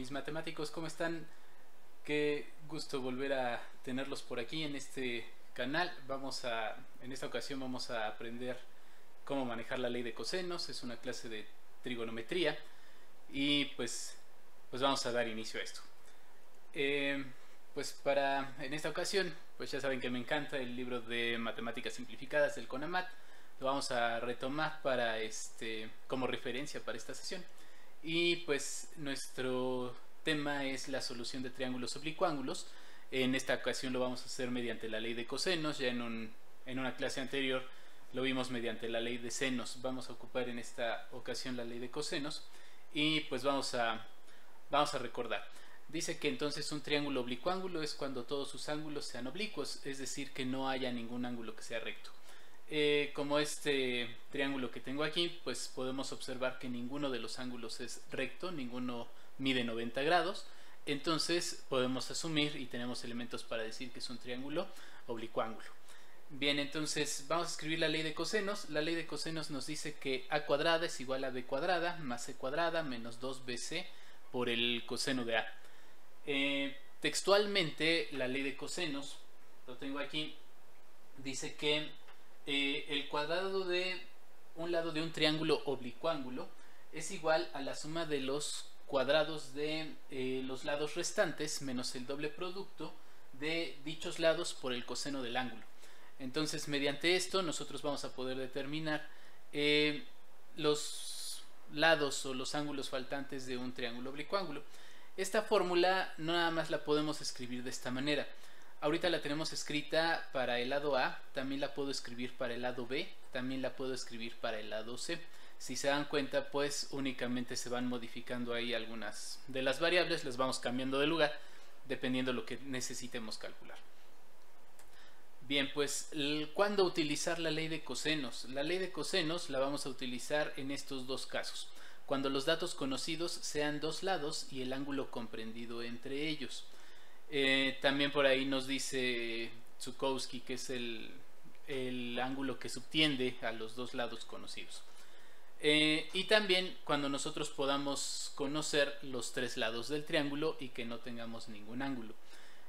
mis matemáticos, ¿cómo están? Qué gusto volver a tenerlos por aquí en este canal. En esta ocasión vamos a aprender cómo manejar la ley de cosenos. Es una clase de trigonometría y pues vamos a dar inicio a esto. En esta ocasión, pues ya saben que me encanta el libro de matemáticas simplificadas del CONAMAT. Lo vamos a retomar como referencia para esta sesión. Y pues nuestro tema es la solución de triángulos oblicuángulos. En esta ocasión lo vamos a hacer mediante la ley de cosenos. Ya en una clase anterior lo vimos mediante la ley de senos. Vamos a ocupar en esta ocasión la ley de cosenos y pues vamos a recordar. Dice que entonces un triángulo oblicuángulo es cuando todos sus ángulos sean oblicuos, es decir, que no haya ningún ángulo que sea recto. Como este triángulo que tengo aquí, pues podemos observar que ninguno de los ángulos es recto, ninguno mide 90 grados. Entonces podemos asumir y tenemos elementos para decir que es un triángulo oblicuángulo. Bien, entonces vamos a escribir la ley de cosenos. La ley de cosenos nos dice que a cuadrada es igual a b cuadrada más c cuadrada menos 2bc por el coseno de a. Textualmente la ley de cosenos, lo tengo aquí, dice que el cuadrado de un lado de un triángulo oblicuángulo es igual a la suma de los cuadrados de los lados restantes menos el doble producto de dichos lados por el coseno del ángulo. Entonces, mediante esto nosotros vamos a poder determinar los lados o los ángulos faltantes de un triángulo oblicuángulo. Esta fórmula no nada más la podemos escribir de esta manera. Ahorita la tenemos escrita para el lado A, también la puedo escribir para el lado B, también la puedo escribir para el lado C. Si se dan cuenta, pues únicamente se van modificando ahí algunas de las variables, les vamos cambiando de lugar dependiendo de lo que necesitemos calcular. Bien, pues ¿cuándo utilizar la ley de cosenos? La ley de cosenos la vamos a utilizar en estos dos casos. Cuando los datos conocidos sean dos lados y el ángulo comprendido entre ellos. También por ahí nos dice Zukowski que es el ángulo que subtiende a los dos lados conocidos. Y también cuando nosotros podamos conocer los tres lados del triángulo y que no tengamos ningún ángulo.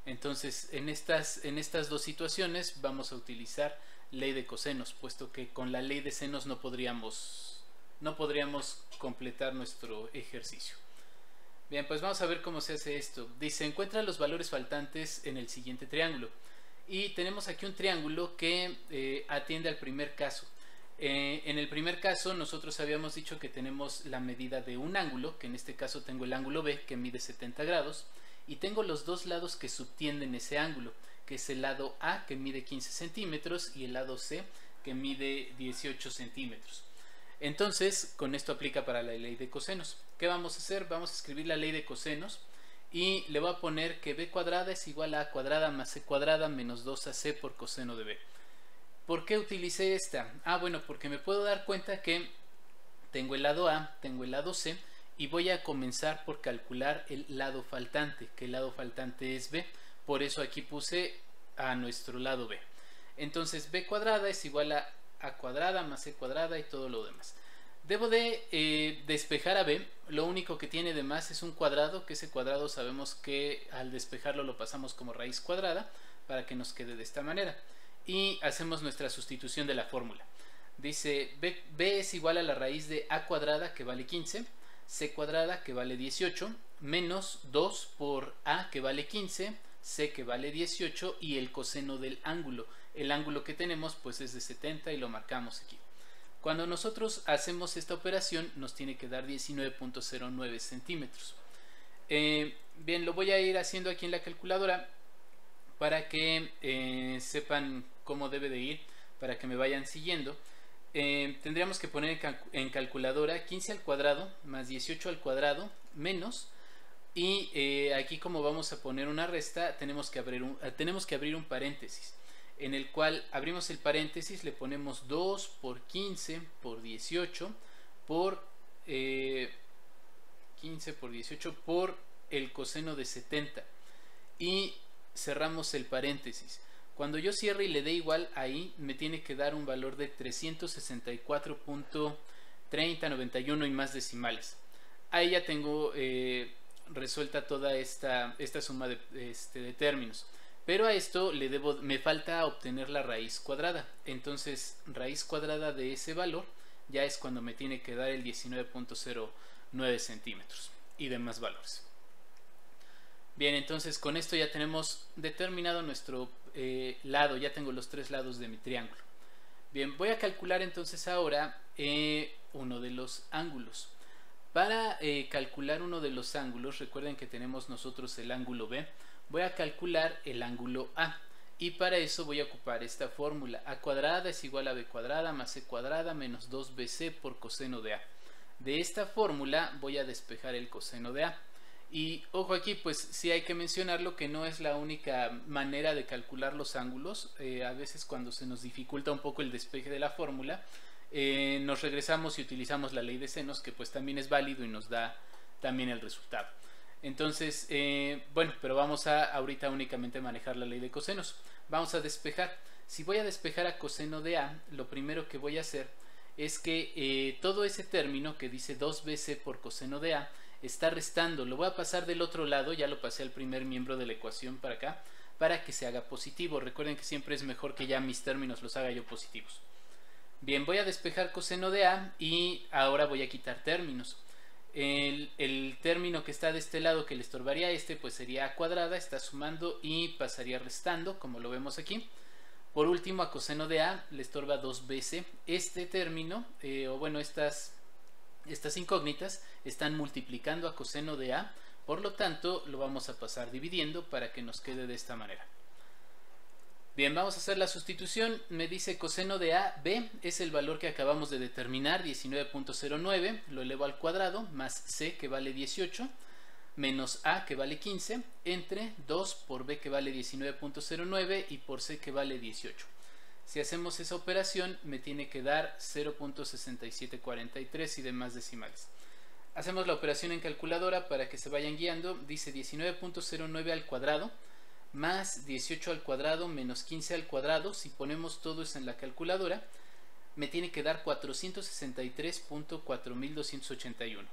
Entonces en estas dos situaciones vamos a utilizar ley de cosenos, puesto que con la ley de senos no podríamos completar nuestro ejercicio. Bien, pues vamos a ver cómo se hace esto. Dice, encuentra los valores faltantes en el siguiente triángulo. Y tenemos aquí un triángulo que atiende al primer caso. En el primer caso nosotros habíamos dicho que tenemos la medida de un ángulo, que en este caso tengo el ángulo B que mide 70 grados. Y tengo los dos lados que subtienden ese ángulo, que es el lado A que mide 15 centímetros y el lado C que mide 18 centímetros. Entonces, con esto aplica para la ley de cosenos. ¿Qué vamos a hacer? Vamos a escribir la ley de cosenos y le voy a poner que b cuadrada es igual a a cuadrada más c cuadrada menos 2ac por coseno de b. ¿Por qué utilicé esta? Bueno, porque me puedo dar cuenta que tengo el lado A, tengo el lado C y voy a comenzar por calcular el lado faltante, que el lado faltante es b. Por eso aquí puse a nuestro lado b. Entonces, b cuadrada es igual a cuadrada más c cuadrada y todo lo demás. Debo de despejar a b. Lo único que tiene de más es un cuadrado, que ese cuadrado sabemos que al despejarlo lo pasamos como raíz cuadrada para que nos quede de esta manera. Y hacemos nuestra sustitución de la fórmula. Dice b es igual a la raíz de a cuadrada, que vale 15, c cuadrada, que vale 18, menos 2 por a, que vale 15, c, que vale 18, y el coseno del ángulo. El ángulo que tenemos pues es de 70 y lo marcamos aquí. Cuando nosotros hacemos esta operación nos tiene que dar 19.09 centímetros. Bien, lo voy a ir haciendo aquí en la calculadora para que sepan cómo debe de ir, para que me vayan siguiendo. Tendríamos que poner en calculadora 15 al cuadrado más 18 al cuadrado menos, y aquí como vamos a poner una resta tenemos que abrir un paréntesis, en el cual abrimos el paréntesis, le ponemos 2 por 15 por 18 por 15 por 18 por el coseno de 70 y cerramos el paréntesis. Cuando yo cierre y le dé igual, ahí me tiene que dar un valor de 364.3091 y más decimales. Ahí ya tengo resuelta toda esta suma de términos. Pero a esto me falta obtener la raíz cuadrada. Entonces, raíz cuadrada de ese valor ya es cuando me tiene que dar el 19.09 centímetros y demás valores. Bien, entonces con esto ya tenemos determinado nuestro lado. Ya tengo los tres lados de mi triángulo. Bien, voy a calcular entonces ahora uno de los ángulos. Para calcular uno de los ángulos, recuerden que tenemos nosotros el ángulo B. Voy a calcular el ángulo A. Y para eso voy a ocupar esta fórmula. A cuadrada es igual a B cuadrada más C cuadrada menos 2BC por coseno de A. De esta fórmula voy a despejar el coseno de A. Y ojo aquí, pues sí hay que mencionarlo que no es la única manera de calcular los ángulos. A veces cuando se nos dificulta un poco el despeje de la fórmula, nos regresamos y utilizamos la ley de senos, que pues también es válido y nos da también el resultado. Entonces, bueno, pero vamos a ahorita únicamente manejar la ley de cosenos. Vamos a despejar. Si voy a despejar a coseno de A, lo primero que voy a hacer es que todo ese término que dice 2BC por coseno de A está restando. Lo voy a pasar del otro lado, ya lo pasé al primer miembro de la ecuación para acá, para que se haga positivo. Recuerden que siempre es mejor que ya mis términos los haga yo positivos. Bien, voy a despejar coseno de A y ahora voy a quitar términos. El término que está de este lado que le estorbaría a este, pues sería A cuadrada, está sumando y pasaría restando, como lo vemos aquí. Por último, a coseno de A le estorba 2BC. Este término, o bueno, estas incógnitas están multiplicando a coseno de A, por lo tanto lo vamos a pasar dividiendo para que nos quede de esta manera. Bien, vamos a hacer la sustitución. Me dice coseno de A, B es el valor que acabamos de determinar, 19.09, lo elevo al cuadrado, más C que vale 18, menos A que vale 15, entre 2 por B que vale 19.09 y por C que vale 18. Si hacemos esa operación me tiene que dar 0.6743 y demás decimales. Hacemos la operación en calculadora para que se vayan guiando. Dice 19.09 al cuadrado más 18 al cuadrado menos 15 al cuadrado. Si ponemos todo eso en la calculadora me tiene que dar 463.4281.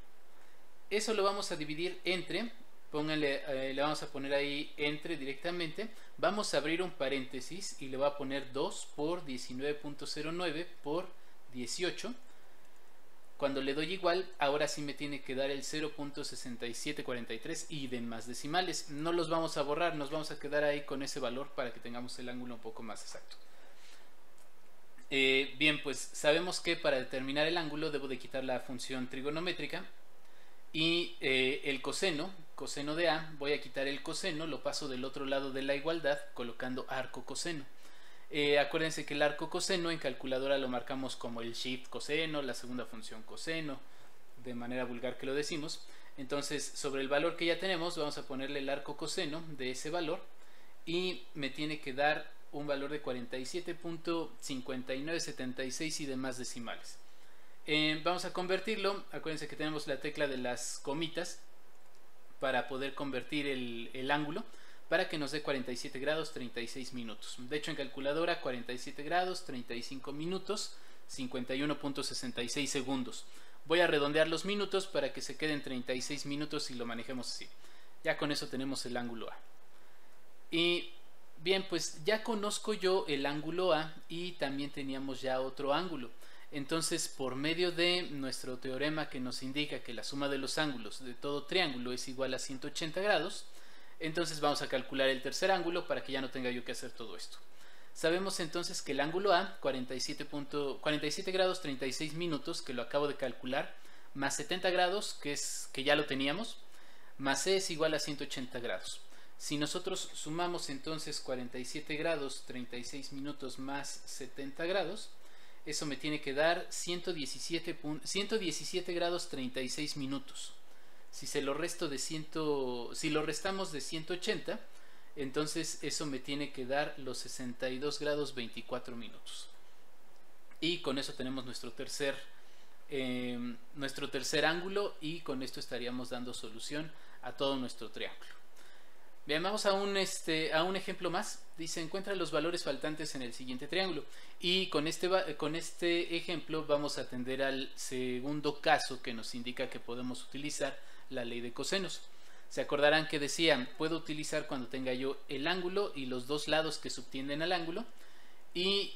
Eso lo vamos a dividir entre, pónganle, le vamos a poner ahí entre directamente. Vamos a abrir un paréntesis y le voy a poner 2 por 19.09 por 18. Cuando le doy igual, ahora sí me tiene que dar el 0.6743 y demás decimales. No los vamos a borrar, nos vamos a quedar ahí con ese valor para que tengamos el ángulo un poco más exacto. Bien, pues sabemos que para determinar el ángulo debo de quitar la función trigonométrica y el coseno de A, voy a quitar el coseno, lo paso del otro lado de la igualdad colocando arco coseno. Acuérdense que el arco coseno en calculadora lo marcamos como el shift coseno, la segunda función coseno, de manera vulgar que lo decimos. Entonces sobre el valor que ya tenemos vamos a ponerle el arco coseno de ese valor y me tiene que dar un valor de 47.5976 y demás decimales. Vamos a convertirlo. Acuérdense que tenemos la tecla de las comitas para poder convertir el ángulo, para que nos dé 47 grados 36 minutos. De hecho en calculadora 47 grados 35 minutos 51.66 segundos. Voy a redondear los minutos para que se queden 36 minutos y lo manejemos así. Ya con eso tenemos el ángulo A. Y bien, pues ya conozco yo el ángulo A y también teníamos ya otro ángulo. Entonces, por medio de nuestro teorema que nos indica que la suma de los ángulos de todo triángulo es igual a 180 grados, entonces vamos a calcular el tercer ángulo para que ya no tenga yo que hacer todo esto. Sabemos entonces que el ángulo A, 47 grados 36 minutos, que lo acabo de calcular, más 70 grados, que ya lo teníamos, más C es igual a 180 grados. Si nosotros sumamos entonces 47 grados 36 minutos más 70 grados, eso me tiene que dar 117 grados 36 minutos. Si lo restamos de 180, entonces eso me tiene que dar los 62 grados 24 minutos. Y con eso tenemos nuestro tercer ángulo y con esto estaríamos dando solución a todo nuestro triángulo. Bien, vamos a un ejemplo más. Dice, encuentra los valores faltantes en el siguiente triángulo. Y con este ejemplo vamos a atender al segundo caso que nos indica que podemos utilizar la ley de cosenos. Se acordarán que decían, puedo utilizar cuando tenga yo el ángulo y los dos lados que subtienden al ángulo y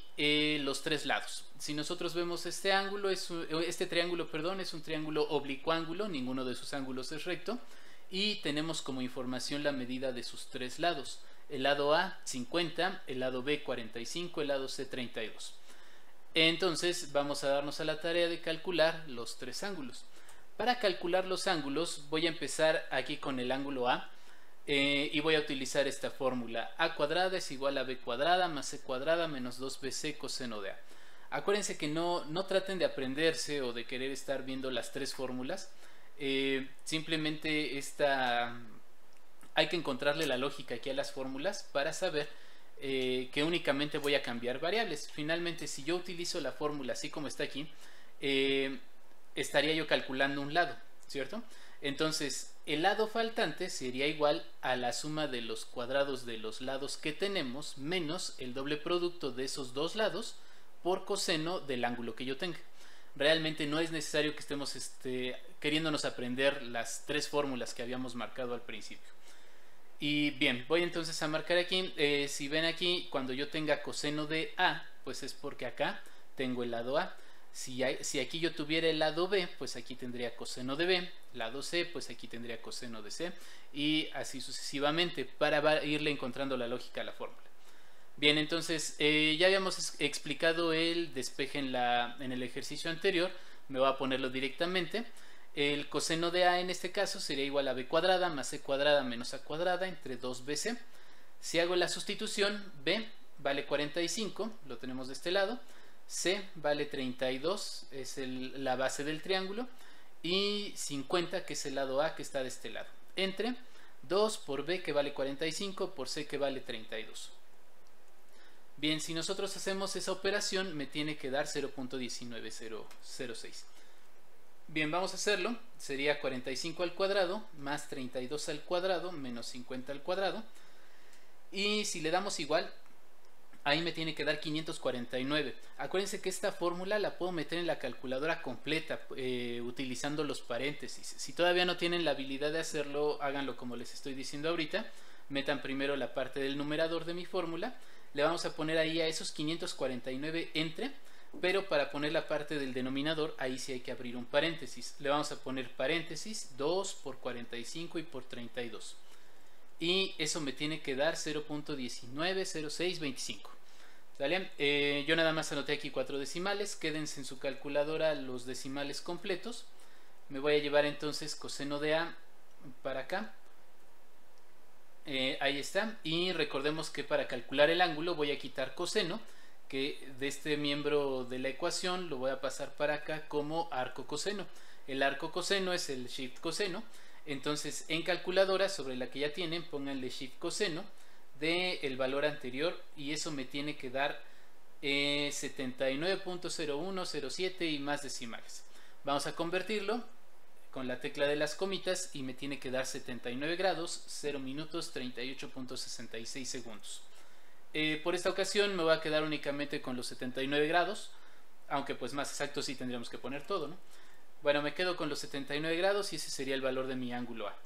los tres lados. Si nosotros vemos este ángulo, este triángulo, perdón, es un triángulo oblicuángulo, ninguno de sus ángulos es recto, y tenemos como información la medida de sus tres lados. El lado A 50, el lado B 45, el lado C 32. Entonces vamos a darnos a la tarea de calcular los tres ángulos. Para calcular los ángulos voy a empezar aquí con el ángulo A y voy a utilizar esta fórmula. A cuadrada es igual a B cuadrada más C cuadrada menos 2BC coseno de A. Acuérdense que no traten de aprenderse o de querer estar viendo las tres fórmulas. Simplemente hay que encontrarle la lógica aquí a las fórmulas para saber que únicamente voy a cambiar variables. Finalmente, si yo utilizo la fórmula así como está aquí, estaría yo calculando un lado, ¿cierto? Entonces, el lado faltante sería igual a la suma de los cuadrados de los lados que tenemos menos el doble producto de esos dos lados por coseno del ángulo que yo tenga. Realmente no es necesario que estemos queriéndonos aprender las tres fórmulas que habíamos marcado al principio. Y bien, voy entonces a marcar aquí, si ven aquí, cuando yo tenga coseno de A, pues es porque acá tengo el lado A. Si aquí yo tuviera el lado B, pues aquí tendría coseno de B, lado C, pues aquí tendría coseno de C, y así sucesivamente, para irle encontrando la lógica a la fórmula. Bien, entonces ya habíamos explicado el despeje en el ejercicio anterior, me voy a ponerlo directamente. El coseno de A en este caso sería igual a B cuadrada más C cuadrada menos A cuadrada entre 2BC. Si hago la sustitución, B vale 45, lo tenemos de este lado, C vale 32, es la base del triángulo, y 50, que es el lado A que está de este lado, entre 2 por B, que vale 45, por C, que vale 32. Bien, si nosotros hacemos esa operación, me tiene que dar 0.19006. Bien, vamos a hacerlo. Sería 45 al cuadrado más 32 al cuadrado menos 50 al cuadrado. Y si le damos igual, ahí me tiene que dar 549. Acuérdense que esta fórmula la puedo meter en la calculadora completa utilizando los paréntesis. Si todavía no tienen la habilidad de hacerlo, háganlo como les estoy diciendo ahorita. Metan primero la parte del numerador de mi fórmula. Le vamos a poner ahí a esos 549 entre, pero para poner la parte del denominador, ahí sí hay que abrir un paréntesis. Le vamos a poner paréntesis 2 por 45 y por 32. Y eso me tiene que dar 0.190625. ¿Vale? Yo nada más anoté aquí 4 decimales. Quédense en su calculadora los decimales completos. Me voy a llevar entonces coseno de A para acá. Ahí está. Y recordemos que para calcular el ángulo voy a quitar coseno, que de este miembro de la ecuación lo voy a pasar para acá como arco coseno. El arco coseno es el shift coseno. Entonces en calculadora sobre la que ya tienen, pónganle shift coseno del valor anterior y eso me tiene que dar 79.0107 y más decimales. Vamos a convertirlo con la tecla de las comitas y me tiene que dar 79 grados 0 minutos 38.66 segundos. Por esta ocasión me voy a quedar únicamente con los 79 grados, aunque pues más exacto sí tendríamos que poner todo, ¿no? Bueno, me quedo con los 79 grados y ese sería el valor de mi ángulo A.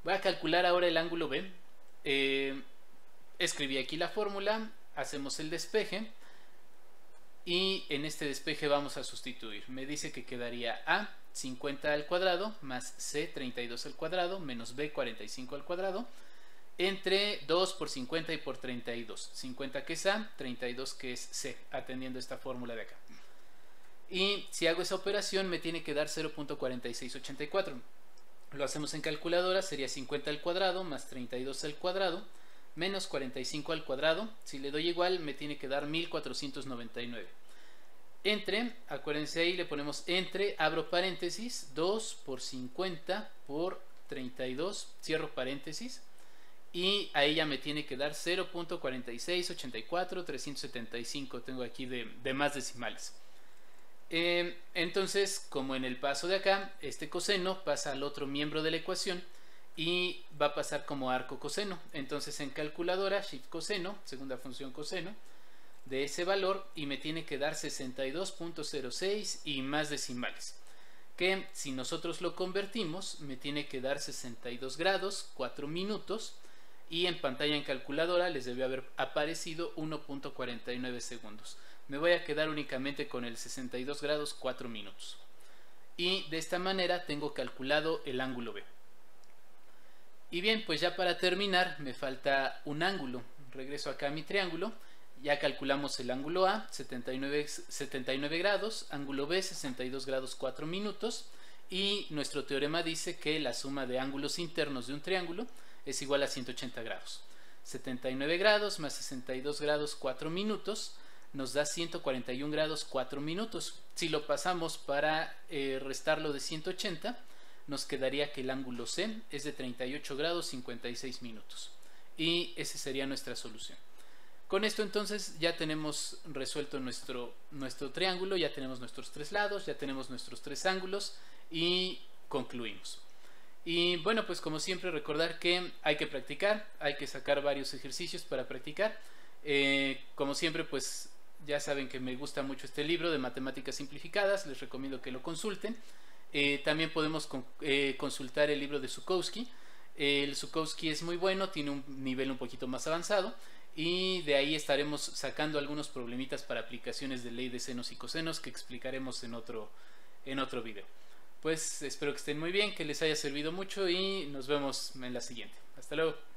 Voy a calcular ahora el ángulo B. Escribí aquí la fórmula, hacemos el despeje y en este despeje vamos a sustituir. Me dice que quedaría A 50 al cuadrado más C 32 al cuadrado menos B 45 al cuadrado entre 2 por 50 y por 32. 50 que es A, 32 que es C, atendiendo esta fórmula de acá. Y si hago esa operación me tiene que dar 0.4684. Lo hacemos en calculadora, sería 50 al cuadrado más 32 al cuadrado menos 45 al cuadrado. Si le doy igual me tiene que dar 1499. Entre, acuérdense ahí, le ponemos entre, abro paréntesis, 2 por 50 por 32, cierro paréntesis. Y ahí ya me tiene que dar 0.4684375. Tengo aquí de más decimales. Entonces, como en el paso de acá, este coseno pasa al otro miembro de la ecuación y va a pasar como arco coseno. Entonces en calculadora, shift coseno, segunda función coseno, de ese valor y me tiene que dar 62.06 y más decimales. que si nosotros lo convertimos me tiene que dar 62 grados 4 minutos, y en pantalla en calculadora les debe haber aparecido 1.49 segundos. Me voy a quedar únicamente con el 62 grados 4 minutos, y de esta manera tengo calculado el ángulo B. Y bien, pues ya para terminar me falta un ángulo. Regreso acá a mi triángulo. Ya calculamos el ángulo A, 79 grados, ángulo B, 62 grados 4 minutos, y nuestro teorema dice que la suma de ángulos internos de un triángulo es igual a 180 grados. 79 grados más 62 grados 4 minutos nos da 141 grados 4 minutos. Si lo pasamos para restarlo de 180, nos quedaría que el ángulo C es de 38 grados 56 minutos. Y esa sería nuestra solución. Con esto entonces ya tenemos resuelto nuestro triángulo, ya tenemos nuestros tres lados, ya tenemos nuestros tres ángulos y concluimos. Y bueno, pues como siempre recordar que hay que practicar, hay que sacar varios ejercicios para practicar. Como siempre, pues ya saben que me gusta mucho este libro de matemáticas simplificadas, les recomiendo que lo consulten. También podemos consultar el libro de Zukowski. El Zukowski es muy bueno, tiene un nivel un poquito más avanzado, y de ahí estaremos sacando algunos problemitas para aplicaciones de ley de senos y cosenos que explicaremos en otro video. Pues espero que estén muy bien, que les haya servido mucho y nos vemos en la siguiente. Hasta luego.